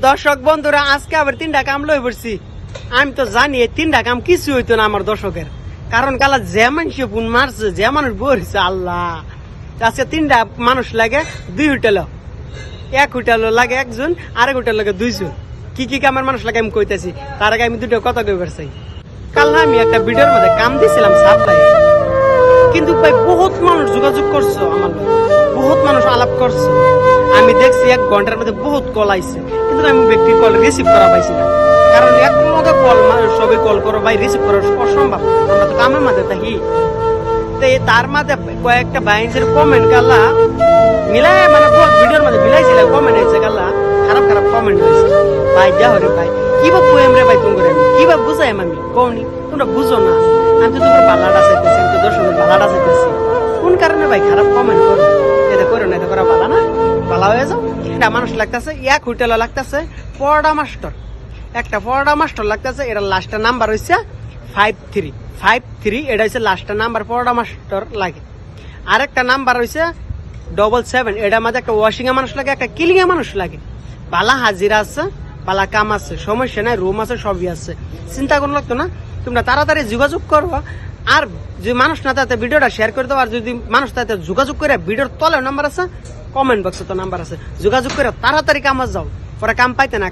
দর্শক বন্ধুরা আজকে আবার 3টা কাম লই পড়ছি। আমি তো জানি এই 3টা কাম কিছু হইতো না আমার দর্শকের, কারণ কালা যে মানুষ ফোন মারছে, যে মানুষ বলছে আল্লাহ। আজকে 3টা মানুষ লাগে 2 হোটেল, 1 হোটেল লাগে একজন, আরেক হোটেল লাগে 2জন। কি কি কামের মানুষ লাগে আমি কইতেছি, তার আগে আমি 2টা কথা কইবার চাই। কাল না আমি একটা ভিডিওর মধ্যে কাম দিছিলাম সাপ্লাই, কিন্তু ভাই বহুত মানুষ যোগাযোগ করছো আমার, বহুত মানুষ আলাপ করছো। আমি দেখছি 1 ঘন্টার মধ্যে বহুত কল আইছে, কিন্তু আমি ব্যক্তির কল রিসিভ করা পাইছি না, কারণ এক লগে কল সবই কল করো ভাই, রিসিভ করা অসম্ভব। আমরা তো কামের মাঝে থাকি। তার মাঝে কয়েকটা বাইন্সের কমেন্ট গালা মিলাই, মানে বহুত ভিডিওর মধ্যে মিলাইছিল, কমেন্ট হয়েছে গালা খারাপ খারাপ কমেন্ট হয়েছে। ভাই যা হরে ভাই, কিবা কইম রে ভাই, তুমি কিবা বুঝাই আমি কওনি, তোমরা বুঝো না। আমি তো তোমার বালাটা চাইতেছি, আমি তো দর্শকের বালাটা চাইতেছি। কোন কারণে ভাই খারাপ কমেন্ট করো? এটা করো না, এটা করা বালা না, বালা হয়ে যাও। একটা মানুষ লাগতেছে, 1 হোটেলে লাগতেছে পড়া মাস্টার, একটা পড়া মাস্টার লাগতেছে। এটা লাস্টের নাম্বার হইছে 53, এটা হচ্ছে লাস্টের নাম্বার, পড়া মাস্টার লাগে। আরেকটা নাম্বার হইছে 77, এটার মাঝে একটা ওয়াশিং এ মানুষ লাগে, একটা কিলিং এ মানুষ লাগে। বালা হাজিরা আছে, বালা কাম আছে, সমস্যা নাই, রুম আছে, সবই আছে, চিন্তা করো লাগতো না। তোমরা তাড়াতাড়ি যোগাযোগ করবা। আর যে মানুষ না তাতে ভিডিওটা শেয়ার করে দাও। আর যদি মানুষ তাতে যোগাযোগ করে, ভিডিওর তলে নাম্বার আছে, কমেন্ট বক্সে তো নাম্বার আছে, যোগাযোগ করে তাড়াতাড়ি কামে যাও, পরে কাম পাইতে না।